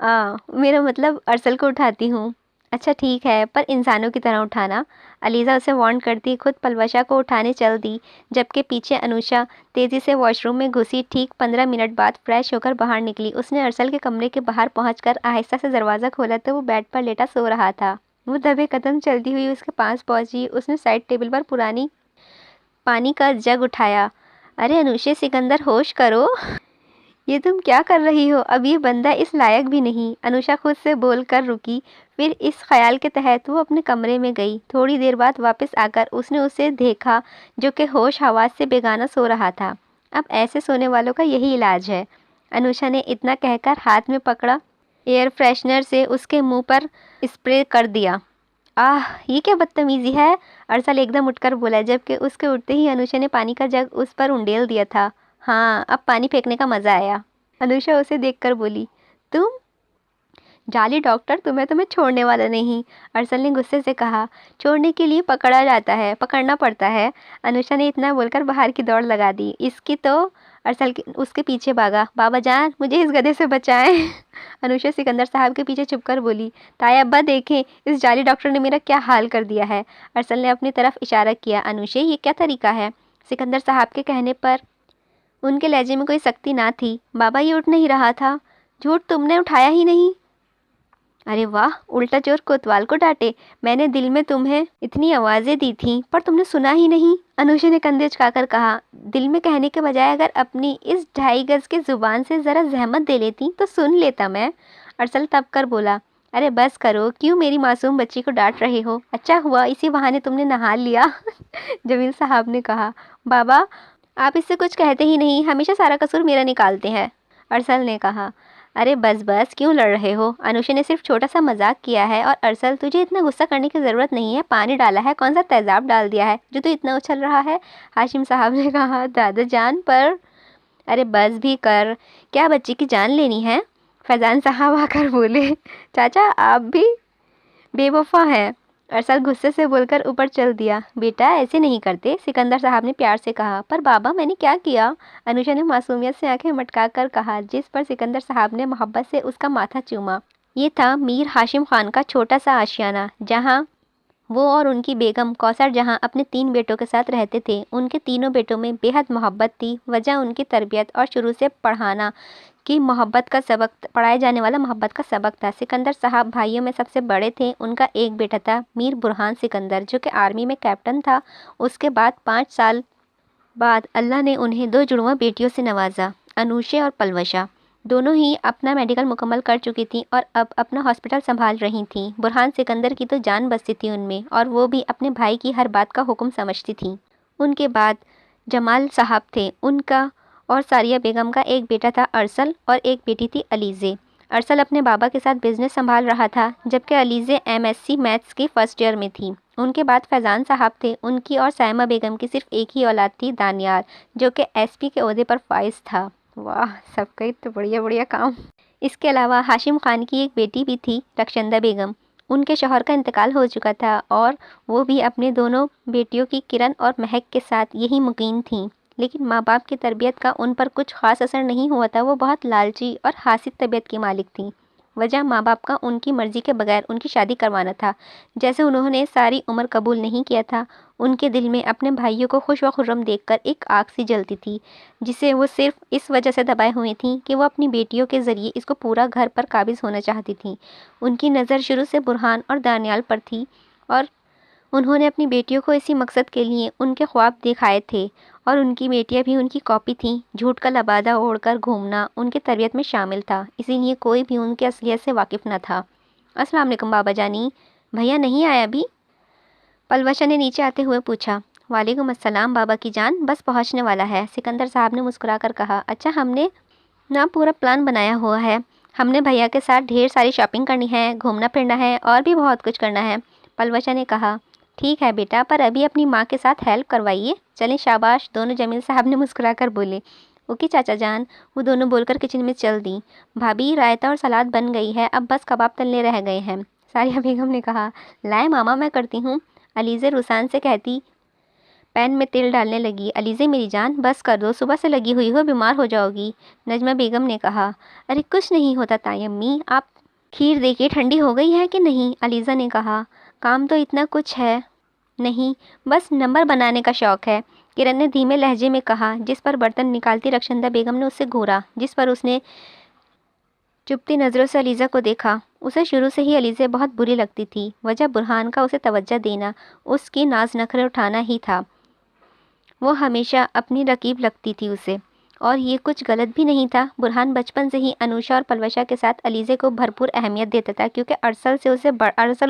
میرا مطلب ارسل کو اٹھاتی ہوں۔ اچھا ٹھیک ہے، پر انسانوں کی طرح اٹھانا۔ علیزہ اسے وارن کرتی خود پلوشا کو اٹھانے چل دی، جبکہ پیچھے انوشا تیزی سے واش روم میں گھسی۔ ٹھیک 15 منٹ بعد فریش ہو کر باہر نکلی۔ اس نے ارسل کے کمرے کے باہر پہنچ کر آہستہ سے دروازہ کھولا تو وہ بیڈ پر لیٹا سو رہا تھا۔ وہ دبے قدم چلتی ہوئی اس کے پاس پہنچی۔ اس نے سائڈ ٹیبل پر پرانی پانی کا جگ اٹھایا۔ ارے انوشے سکندر، ہوش کرو، یہ تم کیا کر رہی ہو؟ اب یہ بندہ اس لائق بھی نہیں۔ انوشا خود سے بول کر رکی۔ پھر اس خیال کے تحت وہ اپنے کمرے میں گئی۔ تھوڑی دیر بعد واپس آ کر اس نے اسے دیکھا جو کہ ہوش حواس سے بیگانہ سو رہا تھا۔ اب ایسے سونے والوں کا یہی علاج ہے، انوشا نے اتنا کہہ کر ہاتھ میں پکڑا ایئر فریشنر سے اس کے منہ پر اسپرے کر دیا۔ یہ کیا بدتمیزی ہے؟ ارسل ایک دم اٹھ کر بولا، جبکہ اس کے اٹھتے ہی انوشا نے پانی کا جگ اس پر انڈیل دیا تھا۔ ہاں، اب پانی پھینکنے کا مزہ آیا۔ انوشا اسے دیکھ کر بولی، تم جعلی ڈاکٹر، تمہیں چھوڑنے والا نہیں۔ ارسل نے غصے سے کہا، چھوڑنے کے لیے پکڑنا پڑتا ہے۔ انوشا نے اتنا بول کر باہر کی دوڑ لگا دی۔ ارسل اس کے پیچھے بھاگا۔ بابا جان، مجھے اس گدھے سے بچائیں۔ انوشا سکندر صاحب کے پیچھے چھپ کر بولی، تایا ابا دیکھیں، اس جعلی ڈاکٹر نے میرا کیا حال کر دیا ہے۔ ارسل نے اپنی طرف اشارہ کیا۔ انوشے، یہ کیا طریقہ ہے؟ سکندر صاحب کے کہنے پر ان کے لہجے میں کوئی سختی نہ تھی۔ بابا، یہ اٹھ نہیں رہا تھا۔ جھوٹ، تم نے اٹھایا ہی نہیں۔ ارے واہ، الٹا چور کوتوال کو ڈانٹے۔ میں نے دل میں تمہیں اتنی آوازیں دی تھیں پر تم نے سنا ہی نہیں۔ انوشا نے کندھے جھکا کر کہا، دل میں کہنے کے بجائے اگر اپنی اس 2.5 گز کی زبان سے ذرا زحمت دے لیتی تو سن لیتا میں۔ ارسل تب کر بولا، ارے بس کرو، کیوں میری معصوم بچی کو ڈانٹ رہے ہو؟ اچھا ہوا اسی بہانے تم نے نہا لیا۔ جمیل صاحب نے کہا، بابا آپ اس سے کچھ کہتے ہی نہیں، ہمیشہ سارا قصور میرا نکالتے ہیں۔ ارسل نے کہا، ارے بس کیوں لڑ رہے ہو؟ انوشا نے صرف چھوٹا سا مذاق کیا ہے۔ اور ارسل، تجھے اتنا غصہ کرنے کی ضرورت نہیں ہے، پانی ڈالا ہے، کون سا تیزاب ڈال دیا ہے جو تو اتنا اچھل رہا ہے؟ ہاشم صاحب نے کہا، دادا جان پر ارے بس بھی کر، کیا بچی کی جان لینی ہے؟ فیضان صاحب آ کر بولے، چاچا آپ بھی بے وفا ہیں۔ ارسل غصے سے بول کر اوپر چل دیا۔ بیٹا ایسے نہیں کرتے، سکندر صاحب نے پیار سے کہا۔ پر بابا میں نے کیا کیا؟ انوشا نے معصومیت سے آنکھیں مٹکا کر کہا، جس پر سکندر صاحب نے محبت سے اس کا ماتھا چوما۔ یہ تھا میر ہاشم خان کا چھوٹا سا آشیانہ، جہاں وہ اور ان کی بیگم کوثر جہاں اپنے 3 بیٹوں کے ساتھ رہتے تھے۔ ان کے تینوں بیٹوں میں بے حد محبت تھی۔ وجہ ان کی تربیت اور شروع سے پڑھائے جانے والا محبت کا سبق تھا۔ سکندر صاحب بھائیوں میں سب سے بڑے تھے۔ ان کا ایک بیٹا تھا میر برہان سکندر، جو کہ آرمی میں کیپٹن تھا۔ اس کے بعد 5 سال بعد اللہ نے انہیں 2 جڑواں بیٹیوں سے نوازا، انوشے اور پلوشا۔ دونوں ہی اپنا میڈیکل مکمل کر چکی تھیں اور اب اپنا ہاسپٹل سنبھال رہی تھیں۔ برہان سکندر کی تو جان بستی تھی ان میں، اور وہ بھی اپنے بھائی کی ہر بات کا حکم سمجھتی تھیں۔ ان کے بعد جمال صاحب تھے۔ ان کا اور ساریہ بیگم کا ایک بیٹا تھا ارسل، اور ایک بیٹی تھی علیزے۔ ارسل اپنے بابا کے ساتھ بزنس سنبھال رہا تھا، جبکہ علیزے MSc میتھس کی فرسٹ ایئر میں تھی۔ ان کے بعد فیضان صاحب تھے۔ ان کی اور سائمہ بیگم کی صرف ایک ہی اولاد تھی، دانیال، جو کہ SP کے عہدے پر فائز تھا۔ واہ، سب کا تو بڑھیا کام۔ اس کے علاوہ ہاشم خان کی ایک بیٹی بھی تھی، رخشندہ بیگم۔ ان کے شوہر کا انتقال ہو چکا تھا، اور وہ بھی اپنے دونوں بیٹیوں کی کرن اور مہک کے ساتھ یہی مقیم تھیں۔ لیکن ماں باپ کی تربیت کا ان پر کچھ خاص اثر نہیں ہوا تھا۔ وہ بہت لالچی اور حاسد طبیعت کی مالک تھیں۔ وجہ ماں باپ کا ان کی مرضی کے بغیر ان کی شادی کروانا تھا، جیسے انہوں نے ساری عمر قبول نہیں کیا تھا۔ ان کے دل میں اپنے بھائیوں کو خوش و خرم دیکھ کر ایک آگ سی جلتی تھی، جسے وہ صرف اس وجہ سے دبائے ہوئے تھیں کہ وہ اپنی بیٹیوں کے ذریعے اس کو پورا گھر پر قابض ہونا چاہتی تھیں۔ ان کی نظر شروع سے برہان اور دانیال پر تھی، اور انہوں نے اپنی بیٹیوں کو اسی مقصد کے لیے ان کے خواب دکھائے تھے، اور ان کی بیٹیاں بھی ان کی کاپی تھیں۔ جھوٹ کا لبادہ اوڑھ کر گھومنا ان کی تربیت میں شامل تھا، اسی لیے کوئی بھی ان کی اصلیت سے واقف نہ تھا۔ السلام علیکم بابا جانی، بھیا نہیں آیا ابھی؟ پلوشا نے نیچے آتے ہوئے پوچھا۔ وعلیکم السلام بابا کی جان، بس پہنچنے والا ہے، سکندر صاحب نے مسکرا کر کہا۔ اچھا، ہم نے نا پورا پلان بنایا ہوا ہے، ہم نے بھیا کے ساتھ ڈھیر ساری شاپنگ کرنی ہے، گھومنا پھرنا ہے، اور بھی بہت کچھ کرنا ہے۔ پلوشا نے کہا، ٹھیک ہے بیٹا، پر ابھی اپنی ماں کے ساتھ ہیلپ کروائیے۔ چلیں شاباش، دونوں جمیل صاحب نے مسکرا کر بولے۔ اوکے چاچا جان، وہ دونوں بول کر کچن میں چل دیں۔ بھابھی، رائتا اور سلاد بن گئی ہے، اب بس کباب تلنے رہ گئے ہیں۔ ساریہ بیگم نے کہا، لائے ماما، میں کرتی ہوں۔ علیزے رسان سے کہتی، پین میں تیل ڈالنے لگی۔ علیزے میری جان بس کر دو، صبح سے لگی ہوئی ہو، بیمار ہو جاؤ گی۔ نجمہ بیگم نے کہا، ارے کچھ نہیں ہوتا تائی امی، آپ کھیر دیکھیے ٹھنڈی ہو گئی ہے کہ نہیں۔ علیزہ نے کہا، کام تو اتنا کچھ ہے نہیں، بس نمبر بنانے کا شوق ہے، کرن نے دھیمے لہجے میں کہا، جس پر برتن نکالتی رخشندہ بیگم نے اسے گھورا، جس پر اس نے چپتی نظروں سے علیزہ کو دیکھا۔ اسے شروع سے ہی علیزہ بہت بری لگتی تھی، وجہ برہان کا اسے توجہ دینا، اس کی ناز نخرے اٹھانا ہی تھا۔ وہ ہمیشہ اپنی رقیب لگتی تھی اسے، اور یہ کچھ غلط بھی نہیں تھا۔ برہان بچپن سے ہی انوشا اور پلوشا کے ساتھ علیزہ کو بھرپور اہمیت دیتا تھا، کیونکہ ارسل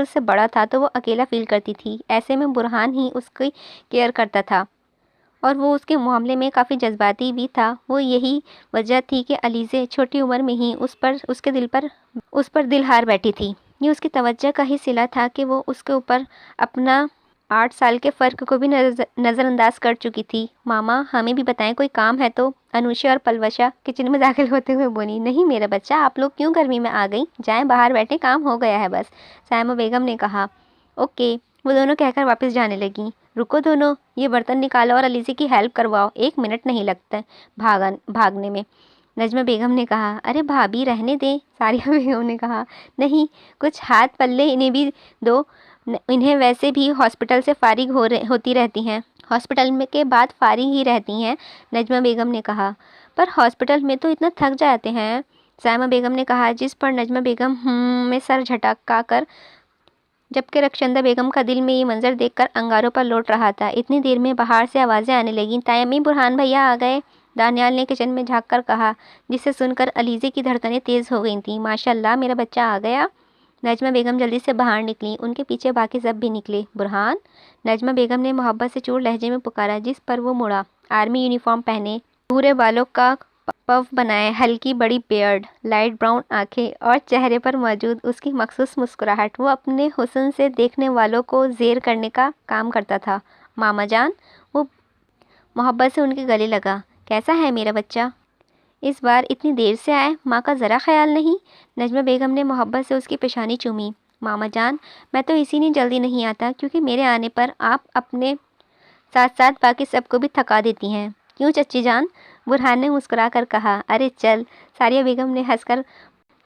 اس سے بڑا تھا تو وہ اکیلا فیل کرتی تھی۔ ایسے میں برہان ہی اس کی کیئر کرتا تھا، اور وہ اس کے معاملے میں کافی جذباتی بھی تھا۔ وہ یہی وجہ تھی کہ علیزہ چھوٹی عمر میں ہی اس پر دل ہار بیٹھی تھی۔ یہ اس کی توجہ کا ہی صلہ تھا کہ وہ اس کے اوپر اپنا 8 سال کے فرق کو بھی نظر انداز کر چکی تھی۔ ماما ہمیں بھی بتائیں، کوئی کام ہے تو؟ انوشا اور پلوشا کچن میں داخل ہوتے ہوئے بولی۔ نہیں میرا بچہ، آپ لوگ کیوں گرمی میں آ گئی، جائیں باہر بیٹھیں، کام ہو گیا ہے بس، سائمہ بیگم نے کہا۔ اوکے، وہ دونوں کہہ کر واپس جانے لگیں۔ رکو دونوں، یہ برتن نکالو اور علیزہ کی ہیلپ کرواؤ، 1 منٹ نہیں لگتا بھاگنے میں۔ نجمہ بیگم نے کہا، ارے بھابھی رہنے دیں۔ ساریہ بیگم نے کہا، نہیں کچھ ہاتھ پلے انہیں بھی دو، انہیں ویسے بھی ہاسپٹل سے فارغ ہوتی رہتی ہیں، ہاسپٹل کے بعد فارغ ہی رہتی ہیں۔ نجمہ بیگم نے کہا، پر ہاسپٹل میں تو اتنا تھک جاتے ہیں، سائمہ بیگم نے کہا، جس پر نجمہ بیگم میں سر جھٹکا کر، جبکہ رخشندہ بیگم کا دل میں یہ منظر دیکھ کر انگاروں پر لوٹ رہا تھا۔ اتنی دیر میں باہر سے آوازیں آنے لگیں، تائی امی برہان بھیا آ گئے، دانیال نے کچن میں جھانک کر کہا، جسے سن کر علیزہ کی دھڑکنیں تیز ہو گئی تھیں۔ ماشاء اللہ میرا بچہ آ گیا۔ نجمہ بیگم جلدی سے باہر نکلیں، ان کے پیچھے باقی سب بھی نکلے۔ برہان، نجمہ بیگم نے محبت سے چور لہجے میں پکارا، جس پر وہ مڑا۔ آرمی یونیفارم پہنے، بھورے بالوں کا پف بنائے، ہلکی بڑی بیئرڈ، لائٹ براؤن آنکھیں، اور چہرے پر موجود اس کی مخصوص مسکراہٹ، وہ اپنے حسن سے دیکھنے والوں کو زیر کرنے کا کام کرتا تھا۔ ماما جان، وہ محبت سے ان کے گلے لگا، کیسا ہے میرا بچہ؟ اس بار اتنی دیر سے آئے، ماں کا ذرا خیال نہیں؟ نجمہ بیگم نے محبت سے اس کی پیشانی چومی۔ ماما جان، میں تو اسی لیے جلدی نہیں آتا، کیونکہ میرے آنے پر آپ اپنے ساتھ ساتھ باقی سب کو بھی تھکا دیتی ہیں۔ کیوں چچی جان؟ برہان نے مسکرا کر کہا، ارے چل۔ ساریہ بیگم نے ہنس کر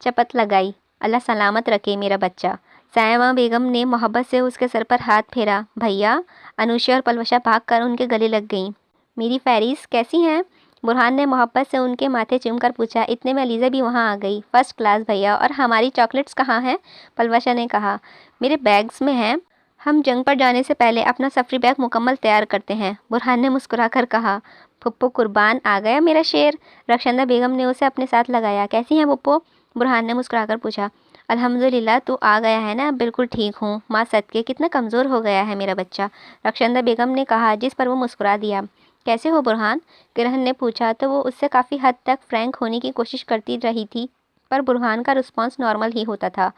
چپت لگائی، اللہ سلامت رکھے میرا بچہ۔ سائمہ بیگم نے محبت سے اس کے سر پر ہاتھ پھیرا۔ بھیا، انوشا اور پلوشا بھاگ کر ان کے گلے لگ گئیں۔ میری فیریز کیسی ہیں؟ برہان نے محبت سے ان کے ماتھے چوم کر پوچھا۔ اتنے میں علیزہ بھی وہاں آ گئی۔ فرسٹ کلاس بھیا، اور ہماری چاکلیٹس کہاں ہیں؟ پلوشا نے کہا، میرے بیگز میں ہیں، ہم جنگ پر جانے سے پہلے اپنا سفری بیگ مکمل تیار کرتے ہیں۔ برہان نے مسکرا کر کہا، پھپھو قربان، آ گیا میرا شیر۔ رخشندہ بیگم نے اسے اپنے ساتھ لگایا۔ کیسی ہیں پھپھو؟ برہان نے مسکرا کر پوچھا۔ الحمدللہ، تو آ گیا ہے نا، بالکل ٹھیک ہوں ماں صدقے، کتنا کمزور ہو گیا ہے میرا بچہ، رخشندہ بیگم نے کہا، جس پر وہ مسکرا دیا۔ کیسے ہو برہان؟ کرن نے پوچھا تو وہ اس سے کافی حد تک فرینک ہونے کی کوشش کرتی رہی تھی، پر برہان کا رسپانس نارمل ہی ہوتا تھا۔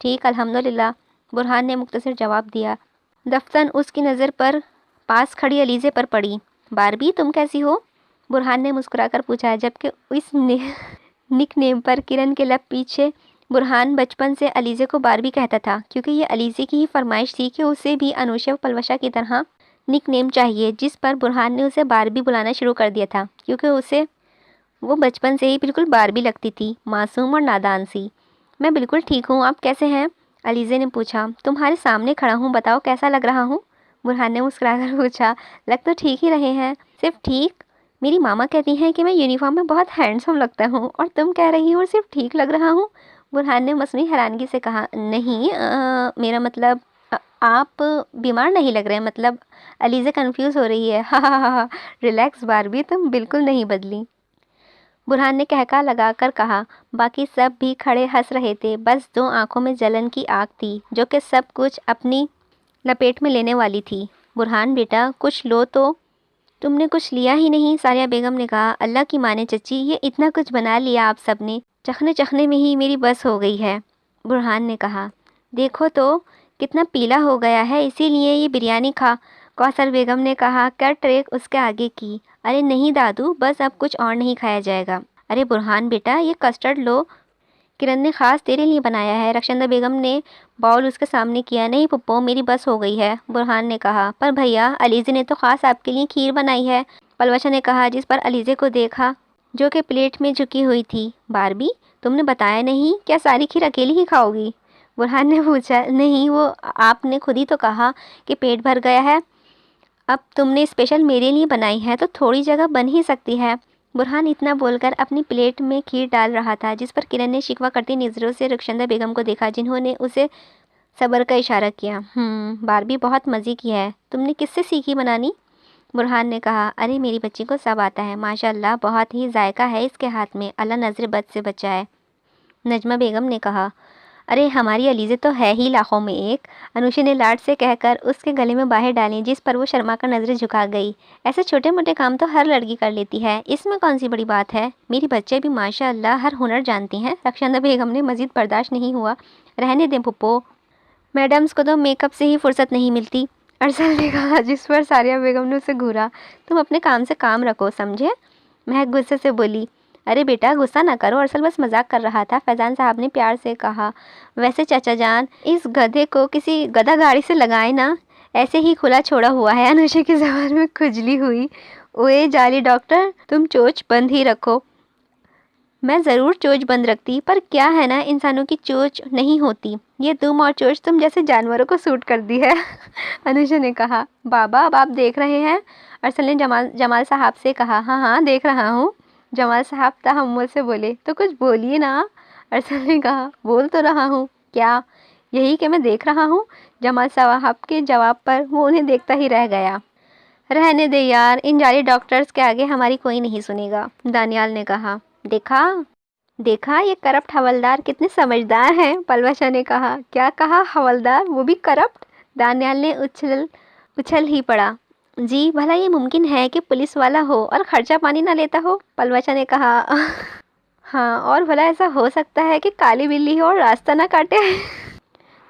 ٹھیک الحمدللہ، برہان نے مختصر جواب دیا۔ دفتن اس کی نظر پر پاس کھڑی علیزہ پر پڑی۔ باربی تم کیسی ہو؟ برہان نے مسکرا کر پوچھا، جبکہ اس نک نیم پر کرن کے لب پیچھے۔ برہان بچپن سے علیزہ کو باربی کہتا تھا، کیونکہ یہ علیزہ کی ہی فرمائش تھی کہ اسے بھی انوشا و پلوشا کی طرح نک نیم چاہیے، جس پر برہان نے اسے باربی بلانا شروع کر دیا تھا، کیونکہ وہ بچپن سے ہی بالکل باربی لگتی تھی، معصوم اور نادان سی۔ میں بالکل ٹھیک ہوں، آپ کیسے ہیں؟ علیزہ نے پوچھا۔ تمہارے سامنے کھڑا ہوں، بتاؤ کیسا لگ رہا ہوں؟ برہان نے مسکرا کر پوچھا۔ لگ تو ٹھیک ہی رہے ہیں، صرف ٹھیک؟ میری ماما کہتی ہیں کہ میں یونیفارم میں بہت ہینڈسم لگتا ہوں، اور تم کہہ رہی ہو صرف ٹھیک لگ رہا ہوں؟ برہان نے مصنوعی حیرانگی سے کہا، نہیں میرا مطلب آپ بیمار نہیں لگ رہے، مطلب۔ علیزہ کنفیوز ہو رہی ہے۔ ہاں ریلیکس باربی، تم بالکل نہیں بدلی، برہان نے کہکا لگا کر کہا۔ باقی سب بھی کھڑے ہنس رہے تھے، بس 2 آنکھوں میں جلن کی آگ تھی، جو کہ سب کچھ اپنی لپیٹ میں لینے والی تھی۔ برہان بیٹا کچھ لو تو۔ تم نے کچھ لیا ہی نہیں، ساریہ بیگم نے کہا۔ اللہ کی مانے چچی، یہ اتنا کچھ بنا لیا آپ سب نے، چخنے میں ہی میری بس ہو گئی ہے، برہان نے کہا۔ دیکھو تو کتنا پیلا ہو گیا ہے، اسی لیے یہ بریانی کھا، کوثر بیگم نے کہا کر ٹریک اس کے آگے کی۔ ارے نہیں دادو، بس اب کچھ اور نہیں کھایا جائے گا۔ ارے برہان بیٹا، یہ کسٹرڈ لو، کرن نے خاص تیرے لیے بنایا ہے۔ رخشندہ بیگم نے باؤل اس کے سامنے کیا۔ نہیں پھپھو، میری بس ہو گئی ہے، برہان نے کہا۔ پر بھیا، علیزے نے تو خاص آپ کے لیے کھیر بنائی ہے، پلوشا نے کہا، جس پر علیزے کو دیکھا جو کہ پلیٹ میں جھکی ہوئی تھی۔ باربی، تم نے بتایا نہیں، کیا ساری کھیر اکیلی ہی کھاؤ گی؟ برہان نے پوچھا۔ نہیں، وہ آپ نے خود ہی تو کہا کہ پیٹ بھر گیا ہے، اب تم نے اسپیشل میرے لیے بنائی ہے تو تھوڑی جگہ بن ہی سکتی ہے۔ برہان اتنا بول کر اپنی پلیٹ میں کھیر ڈال رہا تھا، جس پر کرن نے شکوہ کرتی نظروں سے رخشندہ بیگم کو دیکھا، جنہوں نے اسے صبر کا اشارہ کیا۔ باربی بہت مزے کی ہے، تم نے کس سے سیکھی بنانی؟ برہان نے کہا۔ ارے میری بچی کو سب آتا ہے، ماشاءاللہ، بہت ہی ذائقہ ہے اس کے ہاتھ میں، اللہ نظر بد سے بچائے، نجمہ بیگم نے کہا۔ ارے ہماری علیزے تو ہے ہی لاکھوں میں ایک، انوشا نے لاڈ سے کہہ کر اس کے گلے میں باہیں ڈالیں، جس پر وہ شرما کر نظریں جھکا گئی۔ ایسے چھوٹے موٹے کام تو ہر لڑکی کر لیتی ہے، اس میں کون سی بڑی بات ہے، میری بچے بھی ماشاءاللہ ہر ہنر جانتی ہیں۔ رخشندہ بیگم نے مزید برداشت نہیں ہوا۔ رہنے دیں پھپھو، میڈمز کو تو میک اپ سے ہی فرصت نہیں ملتی، ارسل نے کہا، جس پر ساریہ بیگم نے اسے گھورا۔ تم اپنے کام سے کام رکھو، سمجھے؟ مہک غصے سے بولی۔ ارے بیٹا غصہ نہ کرو، ارسل بس مذاق کر رہا تھا، فیضان صاحب نے پیار سے کہا۔ ویسے چچا جان، اس گدھے کو کسی گدھا گاڑی سے لگائے نا، ایسے ہی کھلا چھوڑا ہوا ہے۔ انوشا کی زبان میں کھجلی ہوئی۔ اوئے جعلی ڈاکٹر، تم چوچ بند ہی رکھو۔ میں ضرور چوچ بند رکھتی، پر کیا ہے نا، انسانوں کی چوچ نہیں ہوتی، یہ دم اور چوچ تم جیسے جانوروں کو سوٹ کرتی ہے، انوشا نے کہا۔ بابا، اب آپ دیکھ رہے ہیں، ارسل نے جمال صاحب سے کہا۔ ہاں ہاں دیکھ رہا ہوں، جمال صاحب تحمل سے بولے۔ تو کچھ بولیے نا، ارسل نے کہا۔ بول تو رہا ہوں، کیا؟ یہی کہ میں دیکھ رہا ہوں۔ جمال صاحب کے جواب پر وہ انہیں دیکھتا ہی رہ گیا۔ رہنے دے یار، ان جعلی ڈاکٹرز کے آگے ہماری کوئی نہیں سنے گا، دانیال نے کہا۔ دیکھا یہ کرپٹ حوالدار کتنے سمجھدار ہیں، پلوشا نے کہا۔ کیا کہا، حوالدار، وہ بھی کرپٹ؟ دانیال نے اچھل ہی پڑا۔ جی، بھلا یہ ممکن ہے کہ پولیس والا ہو اور خرچہ پانی نہ لیتا ہو، پلوشا نے کہا۔ ہاں، اور بھلا ایسا ہو سکتا ہے کہ کالی بلی ہو اور راستہ نہ کاٹے،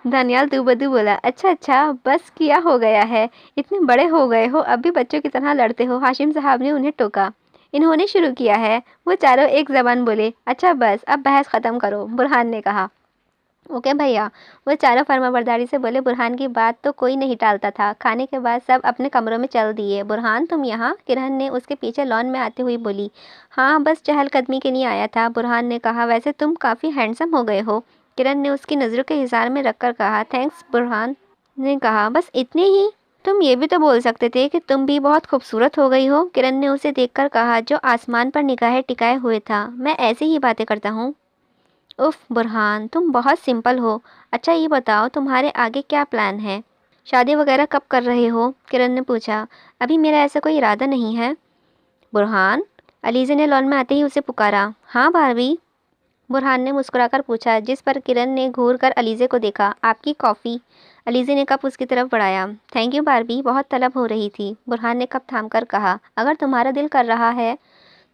دانیال دو بدو بولا۔ اچھا، بس کیا ہو گیا ہے، اتنے بڑے ہو گئے ہو، اب بھی بچوں کی طرح لڑتے ہو، ہاشم صاحب نے انہیں ٹوکا۔ انہوں نے شروع کیا ہے، وہ چاروں ایک زبان بولے۔ اچھا بس، اب بحث ختم کرو، برہان نے کہا۔ اوکے بھیا، وہ چاروں فرما برداری سے بولے۔ برہان کی بات تو کوئی نہیں ٹالتا تھا۔ کھانے کے بعد سب اپنے کمروں میں چل دیے۔ برہان، تم یہاں؟ کرن نے اس کے پیچھے لان میں آتے ہوئی بولی۔ ہاں، بس چہل قدمی کے لیے آیا تھا، برہان نے کہا۔ ویسے تم کافی ہینڈسم ہو گئے ہو، کرن نے اس کی نظروں کے حصار میں رکھ کر کہا۔ تھینکس، برہان نے کہا۔ بس اتنے ہی؟ تم یہ بھی تو بول سکتے تھے کہ تم بھی بہت خوبصورت ہو گئی ہو، کرن نے اسے دیکھ کر کہا، جو آسمان پر نگاہیں ٹکائے ہوئے تھا۔ میں ایسے ہی باتیں کرتا ہوں۔ اف برہان، تم بہت سمپل ہو۔ اچھا یہ بتاؤ، تمہارے آگے کیا پلان ہے؟ شادی وغیرہ کب کر رہے ہو؟ کرن نے پوچھا۔ ابھی میرا ایسا کوئی ارادہ نہیں ہے، برہان، علیزے نے لان میں آتے ہی اسے پکارا۔ ہاں باربی، برہان نے مسکرا کر پوچھا، جس پر کرن نے گھور کر علیزے کو دیکھا۔ آپ کی کافی، علیزے نے کپ اس کی طرف بڑھایا۔ تھینک یو باربی، بہت طلب ہو رہی تھی، برہان نے کپ تھام کر کہا۔ اگر تمہارا دل کر رہا ہے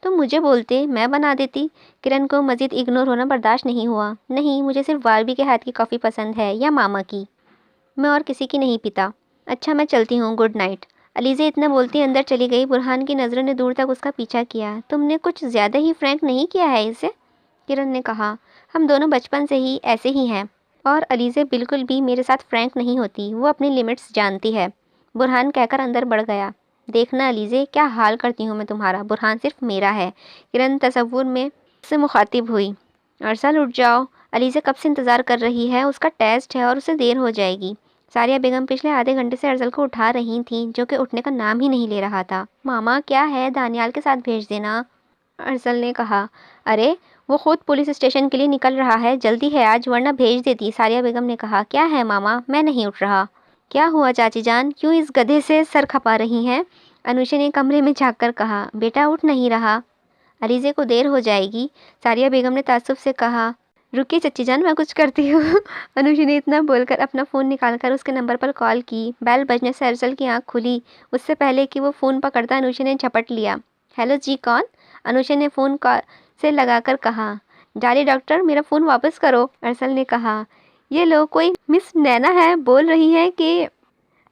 تو مجھے بولتے، میں بنا دیتی۔ کرن کو مزید اگنور ہونا برداشت نہیں ہوا۔ نہیں، مجھے صرف باربی کے ہاتھ کی کافی پسند ہے، یا ماما کی، میں اور کسی کی نہیں پیتا۔ اچھا میں چلتی ہوں، گڈ نائٹ۔ علیزے اتنا بولتی اندر چلی گئی۔ برہان کی نظروں نے دور تک اس کا پیچھا کیا۔ تم نے کچھ زیادہ ہی فرینک نہیں کیا ہے اسے، کرن نے کہا۔ ہم دونوں بچپن سے ہی ایسے ہی ہیں، اور علیزے بالکل بھی میرے ساتھ فرینک نہیں ہوتی، وہ اپنی لمٹس جانتی ہے، برہان کہہ کر اندر بڑھ گیا۔ دیکھنا علیزے، کیا حال کرتی ہوں میں تمہارا، برہان صرف میرا ہے، کرن تصور میں سے مخاطب ہوئی۔ ارسل اٹھ جاؤ، علیزے کب سے انتظار کر رہی ہے، اس کا ٹیسٹ ہے اور اسے دیر ہو جائے گی۔ ساریہ بیگم پچھلے آدھے گھنٹے سے ارسل کو اٹھا رہی تھیں، جو کہ اٹھنے کا نام ہی نہیں لے رہا تھا۔ ماما کیا ہے، دانیال کے ساتھ بھیج دینا، ارسل نے کہا۔ ارے وہ خود پولیس اسٹیشن کے لیے نکل رہا ہے، جلدی ہے آج، ورنہ بھیج دیتی، ساریہ بیگم نے کہا۔ کیا ہے ماما، میں نہیں اٹھ رہا۔ کیا ہوا چاچی جان، کیوں اس گدھے سے سر کھپا رہی ہیں، انوشا نے کمرے میں جھانک کر کہا۔ بیٹا اٹھ نہیں رہا، علیزے کو دیر ہو جائے گی، ساریہ بیگم نے تعصب سے کہا۔ رکیے چچی جان، میں کچھ کرتی ہوں، انوشا نے اتنا بول کر اپنا فون نکال کر اس کے نمبر پر کال کی۔ بیل بجنے سے ارسل کی آنکھ کھلی، اس سے پہلے کہ وہ فون پکڑتا انوشا نے جھپٹ لیا۔ ہیلو جی، کون؟ انوشا نے فون سے لگا کر کہا۔ جعلی ڈاکٹر، میرا فون واپس کرو، ارسل نے کہا۔ یہ لو، کوئی مس نینا ہے، بول رہی ہیں کہ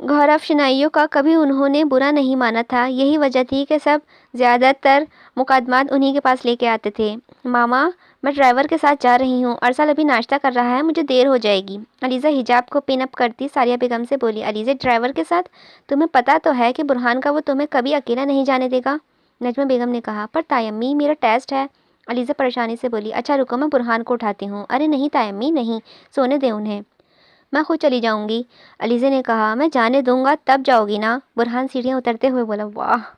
غور افشنائیوں کا کبھی انہوں نے برا نہیں مانا تھا۔ یہی وجہ تھی کہ سب زیادہ تر مقدمات انہی کے پاس لے کے آتے تھے۔ ماما، میں ڈرائیور کے ساتھ جا رہی ہوں، ارسل ابھی ناشتہ کر رہا ہے، مجھے دیر ہو جائے گی۔ علیزہ حجاب کو پن اپ کرتی ساریہ بیگم سے بولی، علیزہ ڈرائیور کے ساتھ؟ تمہیں پتہ تو ہے کہ برہان کا وہ تمہیں کبھی اکیلا نہیں جانے دے گا۔ نجمہ بیگم نے کہا، پر تایمی میرا ٹیسٹ ہے۔ علیزہ پریشانی سے بولی، اچھا رکو میں برہان کو اٹھاتی ہوں۔ ارے نہیں تایمی نہیں، سونے دے انہیں، میں خود چلی جاؤں گی۔ علیزہ نے کہا، میں جانے دوں گا تب جاؤ گی نا؟ برہان سیڑھیاں اترتے ہوئے بولا، واہ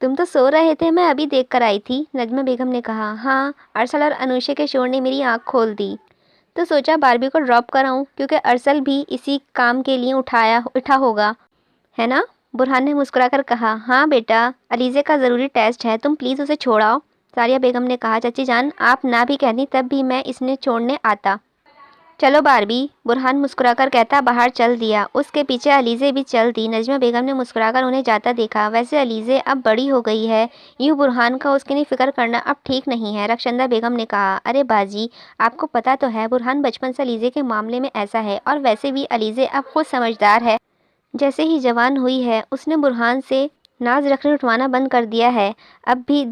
تم تو سو رہے تھے، میں ابھی دیکھ کر آئی تھی۔ نجمہ بیگم نے کہا، ہاں، ارسل اور انوشے کے شور نے میری آنکھ کھول دی، تو سوچا باربی کو ڈراپ کراؤں، کیونکہ ارسل بھی اسی کام کے لیے اٹھا ہوگا، ہے نا؟ برہان نے مسکرا کر کہا، ہاں بیٹا، علیزہ کا ضروری ٹیسٹ ہے، تم پلیز اسے چھوڑاؤ۔ ساریہ بیگم نے کہا، چچی جان آپ نہ بھی کہتی تب بھی میں اسے چھوڑنے آتا۔ چلو باربی، برہان مسکرا کر کہتا باہر چل دیا۔ اس کے پیچھے علیزہ بھی چل دی۔ نجمہ بیگم نے مسکرا کر انہیں جاتا دیکھا۔ ویسے علیزہ اب بڑی ہو گئی ہے، یوں برہان کا اس کے لیے فکر کرنا اب ٹھیک نہیں ہے۔ رخشندہ بیگم نے کہا، ارے باجی، آپ کو پتہ تو ہے برہان بچپن سے علیزہ کے معاملے میں ایسا ہے، اور ویسے بھی علیزہ اب خود سمجھدار ہے۔ جیسے ہی جوان ہوئی ہے اس نے برہان سے ناز رکھنے اٹھوانا بند کر دیا ہے۔ اب بھی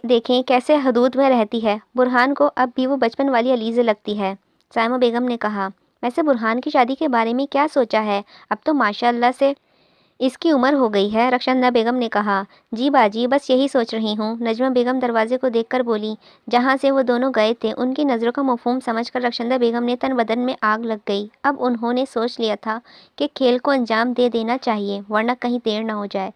دیکھیں کیسے حدود میں رہتی ہے۔ برہان کو اب بھی وہ بچپن والی علیزہ لگتی ہے۔ سائمہ بیگم نے کہا، ویسے برہان کی شادی کے بارے میں کیا سوچا ہے؟ اب تو ماشاءاللہ سے اس کی عمر ہو گئی ہے۔ رخشندہ بیگم نے کہا، جی باجی بس یہی سوچ رہی ہوں۔ نجمہ بیگم دروازے کو دیکھ کر بولی، جہاں سے وہ دونوں گئے تھے ان کی نظروں کا مفہوم سمجھ کر رخشندہ بیگم نے تن بدن میں آگ لگ گئی۔ اب انہوں نے سوچ لیا تھا کہ کھیل کو انجام دے دینا چاہیے، ورنہ کہیں دیر نہ ہو جائے۔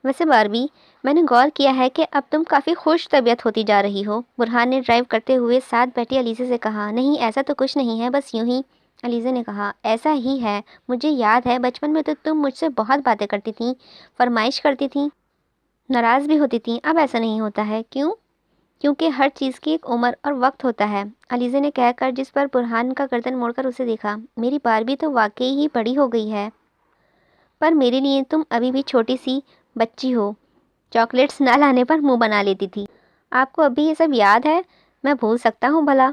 ویسے باربی، میں نے غور کیا ہے کہ اب تم کافی خوش طبیعت ہوتی جا رہی ہو۔ برہان نے ڈرائیو کرتے ہوئے ساتھ بیٹھی علیزہ سے کہا، نہیں ایسا تو کچھ نہیں ہے، بس یوں ہی۔ علیزہ نے کہا، ایسا ہی ہے، مجھے یاد ہے بچپن میں تو تم مجھ سے بہت باتیں کرتی تھیں، فرمائش کرتی تھیں، ناراض بھی ہوتی تھیں، اب ایسا نہیں ہوتا ہے، کیوں؟ کیونکہ ہر چیز کی ایک عمر اور وقت ہوتا ہے، علیزہ نے کہہ کر جس پر برہان کا گردن موڑ کر اسے دیکھا، میری باربی تو واقعی ہی بڑی ہو گئی ہے، پر میرے لیے تم ابھی بھی چھوٹی سی بچی ہو، چاکلیٹس نہ لانے پر منہ بنا لیتی تھی۔ آپ کو ابھی یہ سب یاد ہے؟ میں بھول سکتا ہوں بھلا؟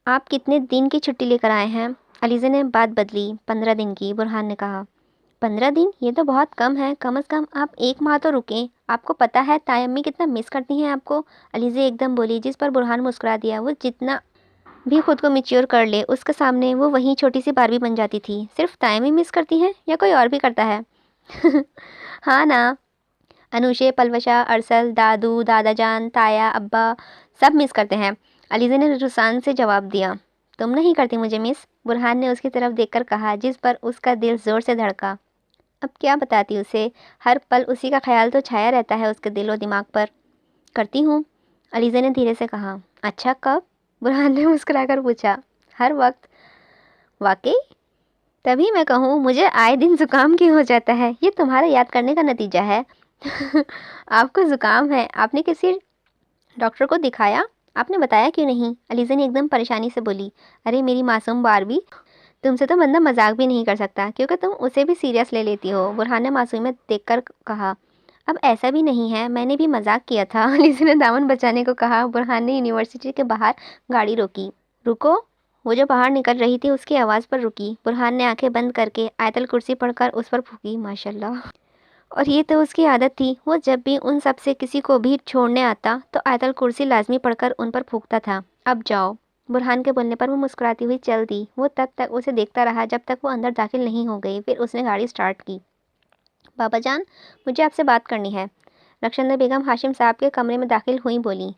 آپ کتنے دن کی چھٹی لے کر آئے ہیں؟ علیزہ نے بات بدلی، 15 دن کی۔ برہان نے کہا، 15 دن؟ یہ تو بہت کم ہے، کم از کم آپ 1 ماہ تو رکیں۔ آپ کو پتہ ہے تایمی کتنا مس کرتی ہیں آپ کو؟ علیزہ ایک دم بولی، جس پر برہان مسکرا دیا۔ وہ جتنا بھی خود کو میچیور کر لے، اس کے سامنے وہ وہیں چھوٹی سی باربی بن جاتی تھی۔ صرف تایمی مس کرتی ہیں یا کوئی اور بھی کرتا ہے؟ ہاں نا، انوشے، پلوشا، ارسل، دادو، دادا جان، تایا، ابا، سب مس کرتے ہیں۔ علیزہ نے رسان سے جواب دیا، تم نہیں کرتی مجھے مس؟ برہان نے اس کی طرف دیکھ کر کہا، جس پر اس کا دل زور سے دھڑکا۔ اب کیا بتاتی اسے، ہر پل اسی کا خیال تو چھایا رہتا ہے اس کے دل و دماغ پر۔ کرتی ہوں، علیزہ نے دھیرے سے کہا۔ اچھا کب؟ برہان نے مسکرا کر پوچھا۔ ہر وقت۔ واقعی؟ تبھی میں کہوں مجھے آئے دن زکام کیوں ہو جاتا ہے، یہ تمہارا یاد کرنے کا نتیجہ ہے۔ آپ کو زکام ہے؟ آپ نے کسی ڈاکٹر کو دکھایا؟ آپ نے بتایا کیوں نہیں؟ علیزہ نے ایک دم پریشانی سے بولی، ارے میری معصوم باربی، تم سے تو بندہ مذاق بھی نہیں کر سکتا، کیونکہ تم اسے بھی سیریس لے لیتی ہو۔ برہان نے معصومیت دیکھ کر کہا، اب ایسا بھی نہیں ہے، میں نے بھی مذاق کیا تھا۔ علیزہ نے دامن بچانے کو کہا۔ برہان نے یونیورسٹی کے باہر گاڑی روکی۔ رکو، وہ جو باہر نکل رہی تھی اس کی آواز پر رکی۔ برہان نے آنکھیں بند کر کے آیت الکرسی پڑھ کر اس پر پھونکی، ماشاءاللہ۔ اور یہ تو اس کی عادت تھی، وہ جب بھی ان سب سے کسی کو بھی چھوڑنے آتا تو آیت الکرسی لازمی پڑھ کر ان پر پھونکتا تھا۔ اب جاؤ۔ برہان کے بولنے پر وہ مسکراتی ہوئی چل دی۔ وہ تب تک اسے دیکھتا رہا جب تک وہ اندر داخل نہیں ہو گئی، پھر اس نے گاڑی سٹارٹ کی۔ بابا جان، مجھے آپ سے بات کرنی ہے۔ رخشندہ بیگم ہاشم صاحب کے کمرے میں داخل ہوئیں، بولی،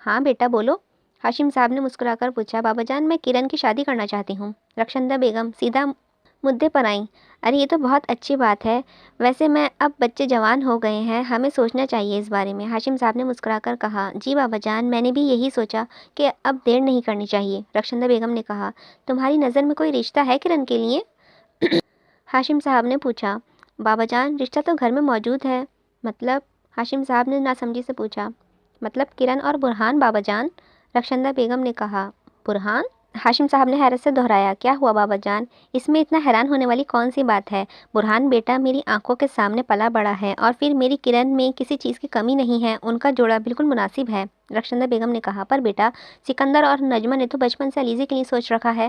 ہاں بیٹا بولو۔ ہاشم صاحب نے مسکرا کر پوچھا، بابا جان میں کرن کی شادی کرنا چاہتی ہوں۔ رخشندہ بیگم سیدھا مدعے پر آئیں، ارے یہ تو بہت اچھی بات ہے، ویسے میں اب بچے جوان ہو گئے ہیں، ہمیں سوچنا چاہیے اس بارے میں۔ ہاشم صاحب نے مسکرا کر کہا، جی بابا جان، میں نے بھی یہی سوچا کہ اب دیر نہیں کرنی چاہیے۔ رخشندہ بیگم نے کہا، تمہاری نظر میں کوئی رشتہ ہے کرن کے لیے؟ ہاشم صاحب نے پوچھا۔ بابا جان رشتہ تو گھر میں موجود ہے۔ مطلب؟ ہاشم صاحب نے ناسمجھی سے پوچھا۔ مطلب کرن اور برہان بابا جان، رخشندہ بیگم نے کہا۔ برہان؟ ہاشم صاحب نے حیرت سے دہرایا، کیا ہوا بابا جان؟ اس میں اتنا حیران ہونے والی کون سی بات ہے؟ برہان بیٹا میری آنکھوں کے سامنے پلا بڑا ہے، اور پھر میری کرن میں کسی چیز کی کمی نہیں ہے، ان کا جوڑا بالکل مناسب ہے۔ رخشندہ بیگم نے کہا، پر بیٹا سکندر اور نجمہ نے تو بچپن سے علیزہ کے لیے سوچ رکھا ہے۔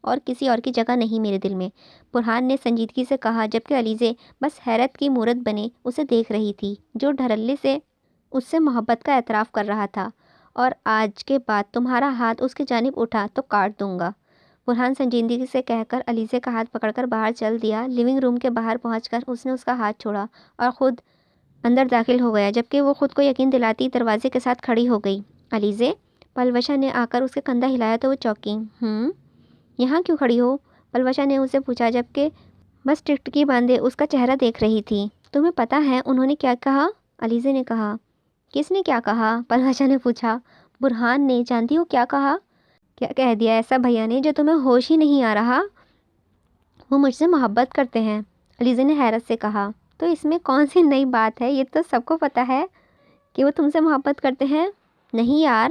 اور کسی اور کی جگہ نہیں میرے دل میں، برہان نے سنجیدگی سے کہا، جبکہ علیزے بس حیرت کی مورت بنے اسے دیکھ رہی تھی، جو دھڑلے سے اس سے محبت کا اعتراف کر رہا تھا۔ اور آج کے بعد تمہارا ہاتھ اس کی جانب اٹھا تو کاٹ دوں گا، برہان سنجیدگی سے کہہ کر علیزے کا ہاتھ پکڑ کر باہر چل دیا۔ لیونگ روم کے باہر پہنچ کر اس نے اس کا ہاتھ چھوڑا اور خود اندر داخل ہو گیا، جبکہ وہ خود کو یقین دلاتی دروازے کے ساتھ کھڑی ہو گئی۔ علیزے، پلوشا نے آ کر اس کے کندھا ہلایا تو وہ چونکی۔ یہاں کیوں کھڑی ہو؟ پلوشا نے اسے پوچھا، جبکہ بس ٹکٹکی باندھے اس کا چہرہ دیکھ رہی تھی۔ تمہیں پتہ ہے انہوں نے کیا کہا؟ علیزے نے کہا۔ کس نے کیا کہا؟ پلوشا نے پوچھا۔ برہان نے۔ جانتی ہو کیا کہا؟ کیا کہہ دیا ایسا بھیا نے جو تمہیں ہوش ہی نہیں آ رہا؟ وہ مجھ سے محبت کرتے ہیں، علیزے نے حیرت سے کہا۔ تو اس میں کون سی نئی بات ہے؟ یہ تو سب کو پتہ ہے کہ وہ تم سے محبت کرتے ہیں۔ نہیں یار،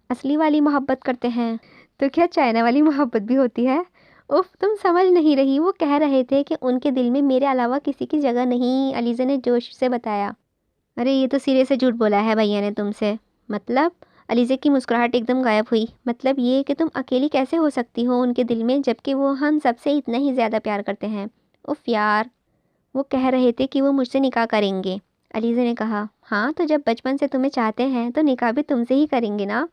اصلی والی محبت کرتے ہیں۔ تو کیا چائنا والی محبت بھی ہوتی ہے؟ اف، تم سمجھ نہیں رہی، وہ کہہ رہے تھے کہ ان کے دل میں میرے علاوہ کسی کی جگہ نہیں، علیزے نے جوش سے بتایا۔ ارے یہ تو سرے سے جھوٹ بولا ہے بھیا نے تم سے۔ مطلب؟ علیزے کی مسکراہٹ ایک دم غائب ہوئی۔ مطلب یہ کہ تم اکیلی کیسے ہو سکتی ہو ان کے دل میں، جبکہ وہ ہم سب سے اتنا ہی زیادہ پیار کرتے ہیں۔ اف یار، وہ کہہ رہے تھے کہ وہ مجھ سے نکاح کریں گے، علیزے نے کہا۔ ہاں تو جب بچپن سے تمہیں چاہتے ہیں تو نکاح بھی تم سے ہی کریں گے نا؟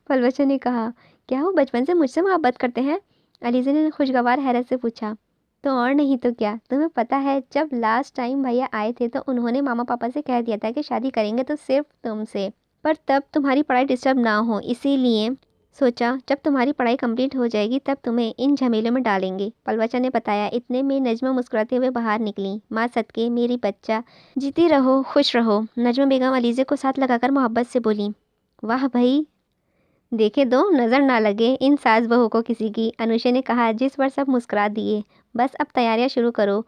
پلوشا نے کہا۔ کیا وہ بچپن سے مجھ سے محبت کرتے ہیں؟ علیزے نے خوشگوار حیرت سے پوچھا۔ تو اور نہیں تو کیا، تمہیں پتہ ہے جب لاسٹ ٹائم بھیا آئے تھے تو انہوں نے ماما پاپا سے کہہ دیا تھا کہ شادی کریں گے تو صرف تم سے، پر تب تمہاری پڑھائی ڈسٹرب نہ ہو، اسی لیے سوچا جب تمہاری پڑھائی کمپلیٹ ہو جائے گی تب تمہیں ان جھمیلوں میں ڈالیں گے، پلوشا نے بتایا۔ اتنے میں نجمہ مسکراتے ہوئے باہر نکلی۔ ماں صدقے میری بچہ، جیتی رہو خوش رہو، نجمہ بیگم علیزے کو ساتھ لگا کر محبت سے بولی۔ واہ بھائی، دیکھے دو نظر نہ لگے ان ساس بہو کو کسی کی، انوشے نے کہا، جس پر سب مسکرا دیے۔ بس اب تیاریاں شروع کرو،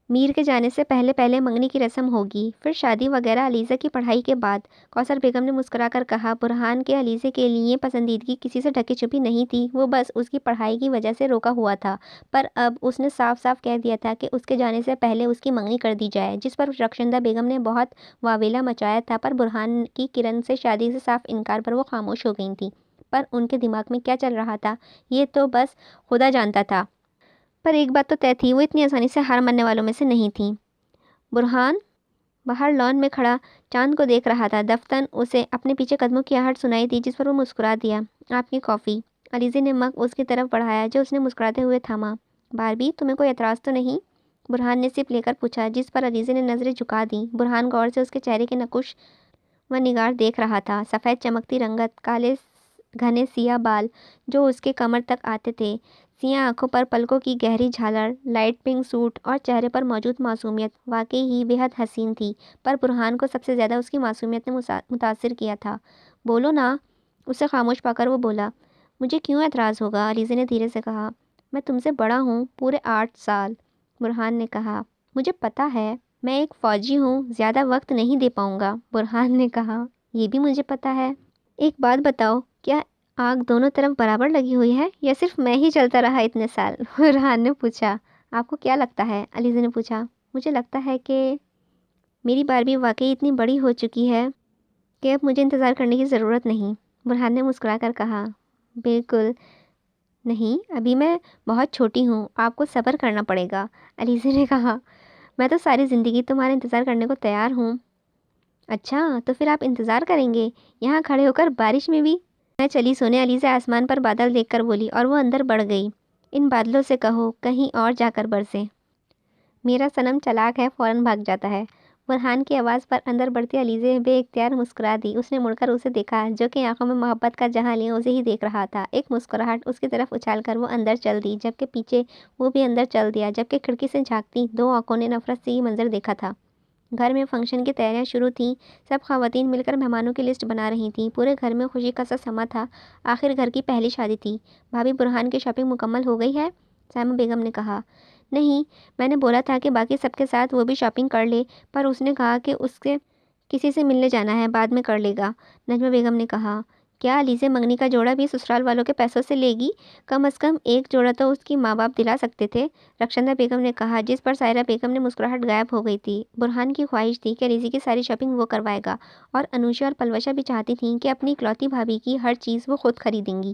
میر کے جانے سے پہلے پہلے منگنی کی رسم ہوگی، پھر شادی وغیرہ علیزہ کی پڑھائی کے بعد، کوثر بیگم نے مسکرا کر کہا۔ برہان کے علیزے کے لیے پسندیدگی کسی سے ڈھکی چھپی نہیں تھی، وہ بس اس کی پڑھائی کی وجہ سے روکا ہوا تھا، پر اب اس نے صاف صاف کہہ دیا تھا کہ اس کے جانے سے پہلے اس کی منگنی کر دی جائے، جس پر رخشندہ بیگم نے بہت واویلا مچایا تھا، پر برہان کی کرن سے شادی سے صاف انکار پر وہ خاموش ہو گئی تھیں۔ پر ان کے دماغ میں کیا چل رہا تھا یہ تو بس خدا جانتا تھا، پر ایک بات تو طے تھی، وہ اتنی آسانی سے ہار ماننے والوں میں سے نہیں تھیں۔ برہان باہر لان میں کھڑا چاند کو دیکھ رہا تھا، دفتن اسے اپنے پیچھے قدموں کی آہٹ سنائی دی، جس پر وہ مسکرا دیا۔ آپ کی کافی، علیزے نے مگ اس کی طرف بڑھایا جو اس نے مسکراتے ہوئے تھاما۔ باربی، تمہیں کوئی اعتراض تو نہیں؟ برہان نے سپ لے کر پوچھا، جس پر علیزے نے نظریں جھکا دیں۔ برہان غور سے اس کے چہرے کے نقوش و نگار دیکھ رہا تھا، سفید چمکتی رنگت، کالے گھنے سیاہ بال جو اس کے کمر تک آتے تھے، سیاہ آنکھوں پر پلکوں کی گہری جھالر، لائٹ پنک سوٹ اور چہرے پر موجود معصومیت واقعی ہی بے حد حسین تھی، پر برہان کو سب سے زیادہ اس کی معصومیت نے متاثر کیا تھا۔ بولو نا، اسے خاموش پا کر وہ بولا۔ مجھے کیوں اعتراض ہوگا، علیزے نے دھیرے سے کہا۔ میں تم سے بڑا ہوں پورے 8 سال، برہان نے کہا۔ مجھے پتہ ہے، میں ایک فوجی ہوں، زیادہ وقت نہیں دے پاؤں گا، برہان نے کہا۔ یہ بھی مجھے پتہ ہے۔ ایک بات بتاؤ، کیا آگ دونوں طرف برابر لگی ہوئی ہے یا صرف میں ہی چلتا رہا اتنے سال، برہان نے پوچھا۔ آپ کو کیا لگتا ہے، علیزے نے پوچھا۔ مجھے لگتا ہے کہ میری باربی واقعی اتنی بڑی ہو چکی ہے کہ اب مجھے انتظار کرنے کی ضرورت نہیں، برہان نے مسکرا کر کہا۔ بالکل نہیں، ابھی میں بہت چھوٹی ہوں، آپ کو صبر کرنا پڑے گا، علیزے نے کہا۔ میں تو ساری زندگی تمہارا انتظار کرنے کو تیار ہوں۔ اچھا تو پھر آپ انتظار کریں گے یہاں کھڑے ہو کر بارش میں بھی؟ میں چلی سونے، علیزہ آسمان پر بادل دیکھ کر بولی، اور وہ اندر بڑھ گئی۔ ان بادلوں سے کہو کہیں اور جا کر برسے، میرا صنم چلاک ہے، فوراً بھاگ جاتا ہے۔ برہان کی آواز پر اندر بڑھتی علیزہ بے اختیار مسکرا دی۔ اس نے مڑ کر اسے دیکھا، جو کہ آنکھوں میں محبت کا جہاں لیے اسے ہی دیکھ رہا تھا۔ ایک مسکراہٹ اس کی طرف اچھال کر وہ اندر چل دی، جبکہ پیچھے وہ بھی اندر چل دیا، جبکہ کھڑکی سے جھانکتی 2 آنکھوں نے نفرت سے یہ منظر دیکھا تھا۔ گھر میں فنکشن کی تیاریاں شروع تھیں، سب خواتین مل کر مہمانوں کی لسٹ بنا رہی تھیں، پورے گھر میں خوشی کا سا سما تھا، آخر گھر کی پہلی شادی تھی۔ بھابھی، برہان کی شاپنگ مکمل ہو گئی ہے؟ سائمہ بیگم نے کہا۔ نہیں، میں نے بولا تھا کہ باقی سب کے ساتھ وہ بھی شاپنگ کر لے، پر اس نے کہا کہ اس کے کسی سے ملنے جانا ہے، بعد میں کر لے گا، نجمہ بیگم نے کہا۔ کیا علیزہ منگنی کا جوڑا بھی سسرال والوں کے پیسوں سے لے گی؟ کم از کم ایک جوڑا تو اس کی ماں باپ دلا سکتے تھے، رخشندہ بیگم نے کہا، جس پر سائرہ بیگم نے مسکراہٹ غائب ہو گئی تھی۔ برہان کی خواہش تھی کہ علیزہ کی ساری شاپنگ وہ کروائے گا، اور انوشا اور پلوشا بھی چاہتی تھیں کہ اپنی اکلوتی بھابھی کی ہر چیز وہ خود خریدیں گی۔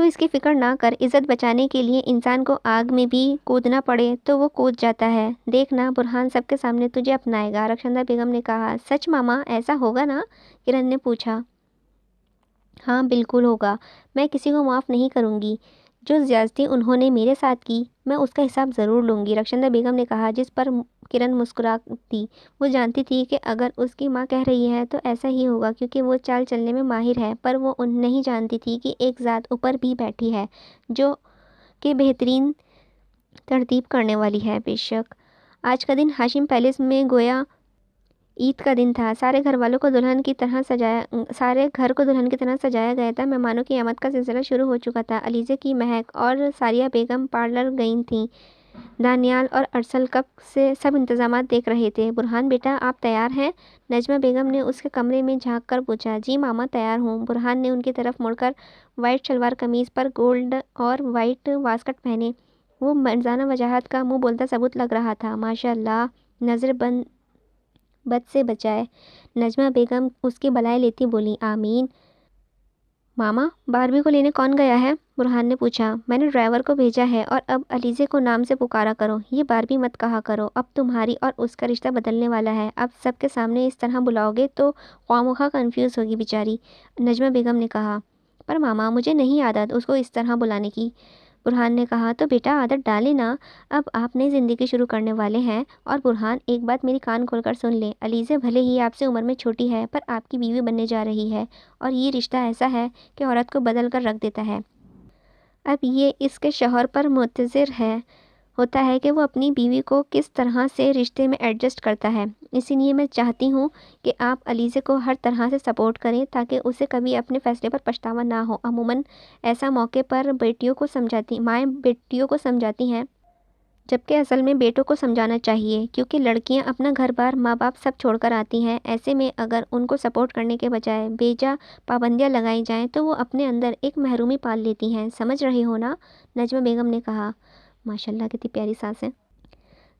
تو اس کی فکر نہ کر، عزت بچانے کے لیے انسان کو آگ میں بھی کودنا پڑے تو وہ کود جاتا ہے، دیکھنا برہان سب کے سامنے تجھے اپنائے گا۔ رخشندہ بیگم نے کہا، سچ ماما ایسا ہوگا نا؟ کرن نے پوچھا۔ ہاں بالکل ہوگا، میں کسی کو معاف نہیں کروں گی۔ جو زیادتی انہوں نے میرے ساتھ کی میں اس کا حساب ضرور لوں گی، رخشندہ بیگم نے کہا، جس پر کرن مسکرا دی۔ وہ جانتی تھی کہ اگر اس کی ماں کہہ رہی ہے تو ایسا ہی ہوگا، کیونکہ وہ چال چلنے میں ماہر ہے، پر وہ نہیں جانتی تھی کہ ایک ذات اوپر بھی بیٹھی ہے جو کہ بہترین ترتیب کرنے والی ہے۔ بے شک آج کا دن ہاشم پیلس میں گویا عید کا دن تھا۔ سارے گھر کو دلہن کی طرح سجایا گیا تھا۔ مہمانوں کی آمد کا سلسلہ شروع ہو چکا تھا۔ علیزے کی مہک اور ساریہ بیگم پارلر گئی تھیں۔ دانیال اور ارسل کب سے سب انتظامات دیکھ رہے تھے۔ برہان بیٹا آپ تیار ہیں؟ نجمہ بیگم نے اس کے کمرے میں جھانک کر پوچھا۔ جی ماما تیار ہوں۔ برہان نے ان کی طرف مڑ کر وائٹ شلوار قمیض پر گولڈ اور وائٹ واسکٹ پہنے وہ مرزانہ وجاہت کا منہ بولتا ثبوت لگ رہا تھا۔ ماشاء اللہ، نظر بد سے بچائے۔ نجمہ بیگم اس کی بلائے لیتی بولی، آمین۔ ماما باربی کو لینے کون گیا ہے؟ برہان نے پوچھا۔ میں نے ڈرائیور کو بھیجا ہے، اور اب علیزے کو نام سے پکارا کرو، یہ باربی مت کہا کرو، اب تمہاری اور اس کا رشتہ بدلنے والا ہے، اب سب کے سامنے اس طرح بلاؤ گے تو خواہ کنفیوز ہوگی بیچاری، نجمہ بیگم نے کہا۔ پر ماما مجھے نہیں عادت اس کو اس طرح بلانے کی، برہان نے کہا۔ تو بیٹا عادت ڈالے نا، اب آپ نئی زندگی شروع کرنے والے ہیں۔ اور برہان ایک بات میری کان کھول کر سن لیں، علیزے بھلے ہی آپ سے عمر میں چھوٹی ہے، پر آپ کی بیوی بننے جا رہی ہے، اور یہ رشتہ ایسا ہے کہ عورت کو بدل کر رکھ دیتا ہے۔ اب یہ اس کے شوہر پر منحصر ہوتا ہے کہ وہ اپنی بیوی کو کس طرح سے رشتے میں ایڈجسٹ کرتا ہے۔ اسی لیے میں چاہتی ہوں کہ آپ علیزے کو ہر طرح سے سپورٹ کریں تاکہ اسے کبھی اپنے فیصلے پر پچھتاوا نہ ہو۔ عموماً ایسا موقع پر مائیں بیٹیوں کو سمجھاتی ہیں، جبکہ اصل میں بیٹوں کو سمجھانا چاہیے، کیونکہ لڑکیاں اپنا گھر بار ماں باپ سب چھوڑ کر آتی ہیں۔ ایسے میں اگر ان کو سپورٹ کرنے کے بجائے بیجا پابندیاں لگائی جائیں تو وہ اپنے اندر ایک محرومی پال لیتی ہیں، سمجھ رہے ہو نا؟ نجمہ بیگم نے کہا۔ ماشاءاللہ کتنی پیاری سانس ہے۔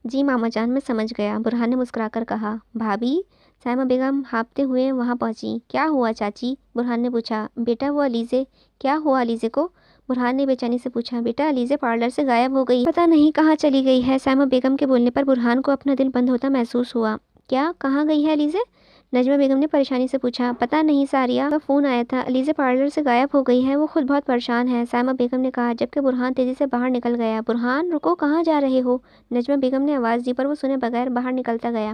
جی ماما جان میں سمجھ گیا، برہان نے مسکرا کر کہا۔ بھابھی؟ سائمہ بیگم ہانپتے ہوئے وہاں پہنچی۔ کیا ہوا چاچی؟ برہان نے پوچھا۔ بیٹا وہ علیزے، کیا ہوا علیزے کو؟ برہان نے بے چینی سے پوچھا۔ بیٹا علیزے پارلر سے غائب ہو گئی، پتہ نہیں کہاں چلی گئی ہے۔ سائمہ بیگم کے بولنے پر برہان کو اپنا دل بند ہوتا محسوس ہوا۔ کیا کہاں گئی ہے علیزے؟ نجمہ بیگم نے پریشانی سے پوچھا۔ پتہ نہیں ساریہ کا فون آیا تھا، علیزے پارلر سے غائب ہو گئی ہے، وہ خود بہت پریشان ہے، سائمہ بیگم نے کہا، جبکہ برہان تیزی سے باہر نکل گیا۔ برہان رکو، کہاں جا رہے ہو؟ نجمہ بیگم نے آواز دی پر وہ سنے بغیر باہر نکلتا گیا۔